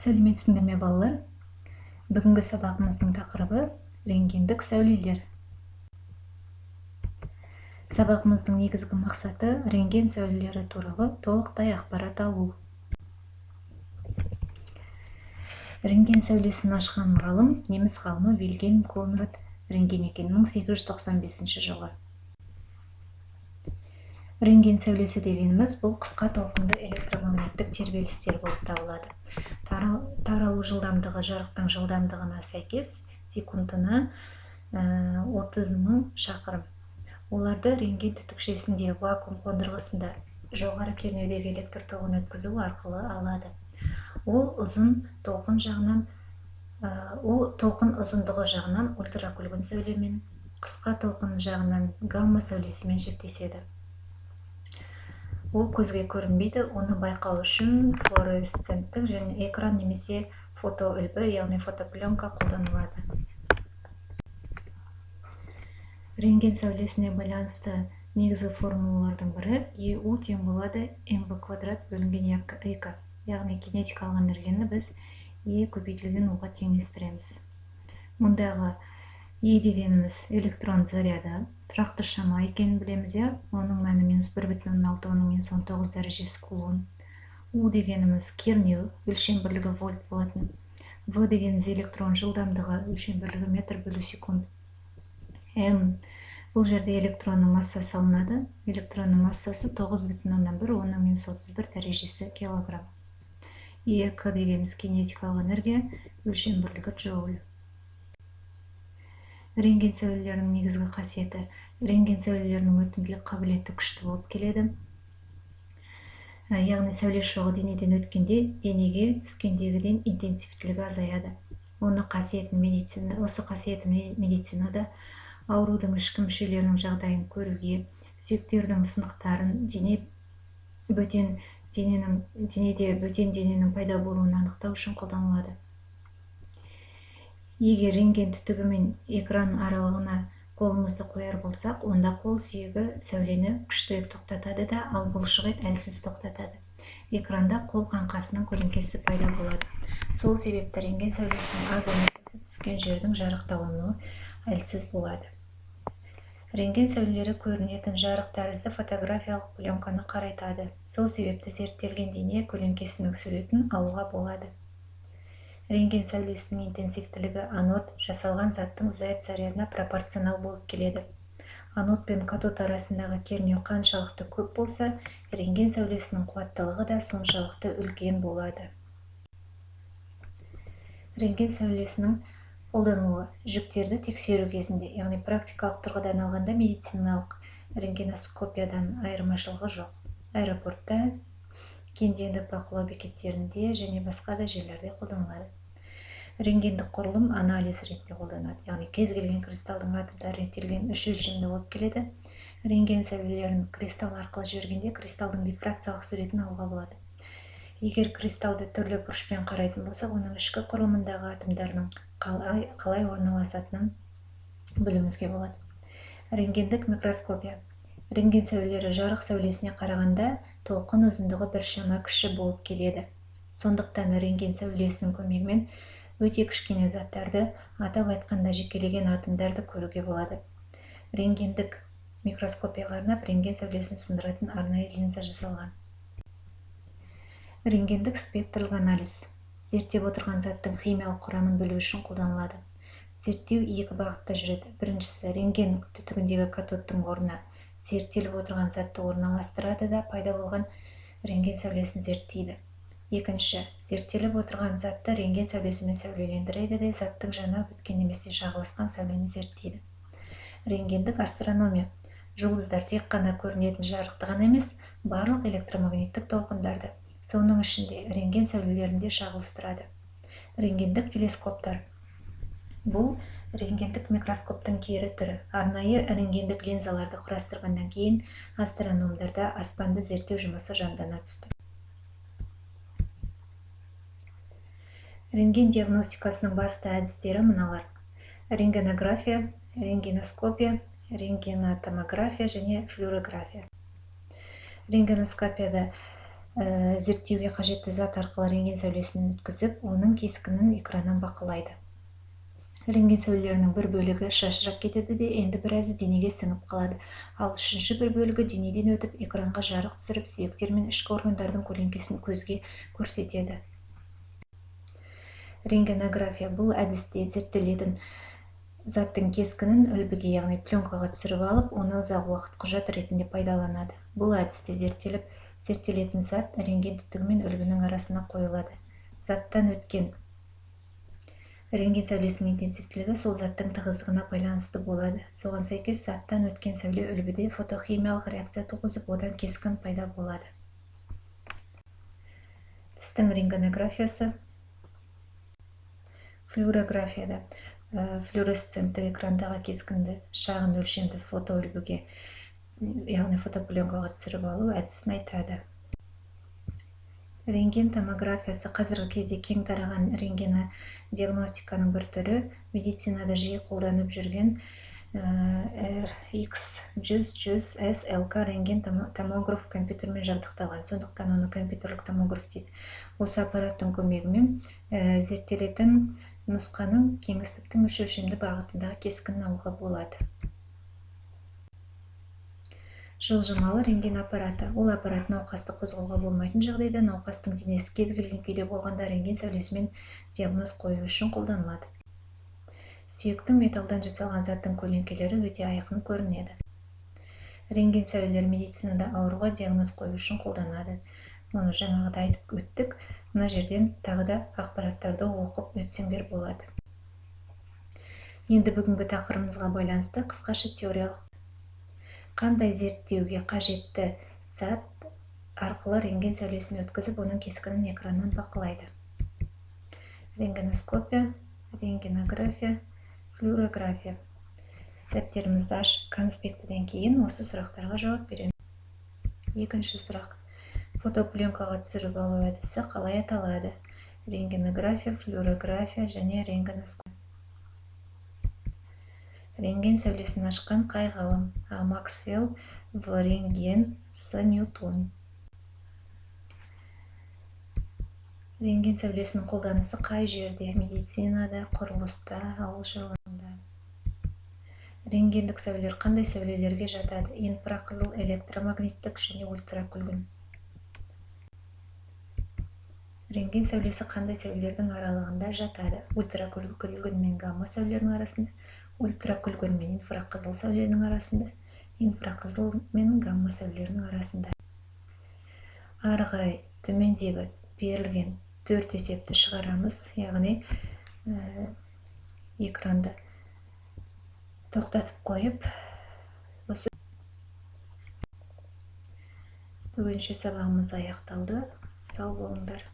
Сәлеметсіңдер ме балалар? Бүгінгі сабағымыздың тақырыбы рентгендік сәулелер. Сабағымыздың негізгі мақсаты рентген сәулелері туралы толықтай ақпарат алу. Рентген сәулесін ашқан ғалым неміс ғалымы Вильгельм Конрад рентген екен 1895 жылы. Рентген сәулесі дегеніміз бұл қысқа толқынды электромагниттік тербелістер болып табылады. Таралу жылдамдығы жарықтың жылдамдығына сәйкес секундына 30.000 шақырым. Оларды рентген түтікшесінде вакуум қондырғысында жоғары кернеудегі электр тоғын өткізу арқылы алады. Ол толқын ұзындығы жағынан ультракүлгін сәулемен, қысқа толқын жағынан гамма сәулесімен шектеседі. Ол көзге көрінбейді, оны байқау үшін флуоресценттік және экран немесе фотоүлбі, яғни фотопленка қолданылады. Рентген сәулесіне байланысты негізгі формулалардың бірі EU тең болады mv квадрат бөлінген 2, яғни кинетикалық энергияны біз E көбейтілген U-ға теңестіреміз. Мұндағы E дегеніміз электрон заряды, тұрақты шама екенін білеміз, оның мәні -1,6-10⁻⁹ дәрежесі кулон. U дегеніміз кернеу, өлшем бірлігі вольт болатын. V дегеніміз электрон жылдамдығы, өлшем бірлігі метр бөлу секунд. M бұл жерде электронның массасы алынады. Электронның массасы 9,1-10⁻31 дәрежесі килограмм. К дегеніміз кинетикалық энергия, өлшем бірлігі джоуль. Рентген сәулелерінің негізгі қасиеті. Рентген сәулелерінің өтімділік қабілеті күшті болып келеді. Яғни сәуле шоғы денеден өткенде, денеге түскендегіден интенсивтілігі азаяды. Осы қасиетін медицинада аурудың ішкі мүшелерінің жағдайын көруге, сүйектердің сынықтарын, денеде бөтен дененің пайда болуын анықтау үшін қолданылады. Егер рентген түтігі мен экран аралығына қолымызды қояр болсақ, онда қол сүйегі сәулені күштірек тоқтатады да, ал бұлшықет әлсіз тоқтатады. Экранда қол қаңқасының көлеңкесі пайда болады. Сол себепті рентген сәулесінің аз энергиясы түскен жердің жарықталынуы әлсіз болады. Рентген сәулелері көрінетін жарық тәрізді фотографиялық пленканы қарайтады. Сол себепті зерттелген дене көлеңкесінің суретін алуға болады. Рентген сәулесінің интенсивтілігі анод жасалған заттың Z зарядына пропорционал болып келеді. Анод пен катод арасындағы кернеу қаншалықты көп болса, рентген сәулесінің қуаттылығы да соншалықты үлкен болады. Рентген сәулесінің қолданылуы жүктерді тексеру кезінде, яғни практикалық тұрғыдан алғанда медициналық рентгеноскопиядан айырмашылығы жоқ. Аэропортта, кедендік бақылау бекеттерінде және басқа да жерлерде қолданылады. Рентгендік құрылым анализ ретінде қолданады, яғни кез келген кристалдың атомдары реттелген 3 өлшемді болып келеді. Рентген сәулелерін кристалл арқылы жібергенде кристалдың дифракциялық суретін алуға болады. Егер кристалды түрлі бұрышпен қарайтын болсақ, оның ішкі құрылымындағы атомдарының қалай орналасатынын білуімізге болады. Рентгендік микроскопия. Рентген сәулелері жарық сәулесіне қарағанда толқын ұзындығы біршама кіші болып келеді. Сондықтан рентген сәулесінің көмегімен өте кішкене заттарды, атап айтқанда жекелеген атомдарды көруге болады. Рентгендік микроскопияға арнап рентген сәулесін сындыратын арнайы линза жасалған. Рентгендік спектрлік анализ. Зерттеп отырған заттың химиялық құрамын білу үшін қолданылады. Зерттеу екі бағытта жүреді. Біріншісі, рентген түтігіндегі катодтың орнына зерттеліп отырған затты орналастырады да пайда болған рентген сәулесін зерттейді. Екінші, зерттеліп отырған затты рентген сәулесімен сәулелендіреді де заттың жанап өткен немесе шағылысқан сәулені зерттейді. Рентгендік астрономия. Жұлдыздар тек қана көрінетін жарықты ғана емес, барлық электромагниттік толқындарды, соның ішінде рентген сәулелерінде шағылыстырады. Рентгендік телескоптар. Бұл рентгендік микроскоптың кері түрі. Арнайы рентгендік линзаларды құрастырғаннан кейін астрономдарда аспанды зерттеу жұмысы жандана түсті. Рентген диагностикасының басты әдістері мыналар: рентгенография, рентгеноскопия, рентгенотомография және флюорография. Рентгеноскопияда зерттеуге қажетті зат арқылы рентген сәулесін өткізіп, оның кескінін экраннан бақылайды. Рентген сәулелерінің бір бөлігі шашырап кетеді де, енді біразы денеге сіңіп қалады. Ал үшінші бір бөлігі денеден өтіп, экранға жарық түсіріп, сүйектер мен ішкі органдардың көлеңкесін көзге көрсетеді. Рентгенография бұл әдісте зерттелетін заттың кескінін үлбіге, яғни пленкаға түсіріп алып, оны ұзақ уақыт құжат ретінде пайдаланады. Бұл әдісте зерттелетін зат рентген түтігі мен үлбінің арасына қойылады. Заттан өткен рентген сәулесінің интенсивтілігі сол заттың тығыздығына байланысты болады. Соған сәйкес, заттан өткен сәуле үлбіде фотохимиялық реакция туғызып, одан кескін пайда болады. Тістің рентгенографиясы. Флюорографияда флюоресценттік экрандағы кескінді шағын өлшемді фотоүлбіге, яғни фотопленкаға түсіріп алу әдісін айтады. Рентген томографиясы қазіргі кезде кең тараған рентгені диагностиканың бір түрі, медицинада жиі қолданып жүрген RX100S LK рентген томограф компьютермен жабдықталған, сондықтан оны компьютерлік томограф дейді. Осы аппараттың көмегімен зерттелетін нұсқаның кеңістіктің үш өлшемді бағытындағы кескінін алуға болады. Жылжымалы рентген аппараты. Ол аппарат науқасты қозғауға болмайтын жағдайда, науқастың денесі кез келген күйде болғанда рентген сәулесімен диагноз қою үшін қолданылады. Сүйектің металдан жасалған заттың көлеңкелері өте айқын көрінеді. Рентген сәулелері медицинада ауруға диагноз қою үшін қолданады. Оны жаңағыда айтып өттік. Мына жерден тағы да ақпараттарды оқып өтсеңдер болады. Енді бүгінгі тақырыбымызға байланысты қысқаша теориялық. Қандай зерттеуге қажетті зат арқылы рентген сәулесін өткізіп, оның кескінін экраннан бақылайды. Рентгеноскопия, рентгенография, флюорография. Дәптерімізді ашып, конспектіден кейін осы сұрақтарға жауап береміз. Екінші сұрақ. Фотопленкаға түсіріп алу әдісі қалай аталады? Рентгенография, флюорография және рентгеноскопия. Рентген сәулесін ашқан қай ғалым? А. Максвелл, В. Рентген, С. Ньютон. Рентген сәулесінің қолданысы қай жерде? Медицинада, құрылыста, ауыл шаруашылығында. Рентгендік сәулелер қандай сәулелерге жатады? Инфрақызыл, электромагниттік және ультракүлгін. Рентген сәулесі қандай сәулелердің аралығында жатады? Ультракүлгін мен гамма сәулелерінің арасында, ультракүлгін мен инфрақызыл сәулелерінің арасында, инфрақызыл мен гамма сәулелерінің арасында. Ары қарай төмендегі берілген 4 есепті шығарамыз, яғни экранды тоқтатып қойып, бүгінше сабағымыз аяқталды. Сау болыңдар.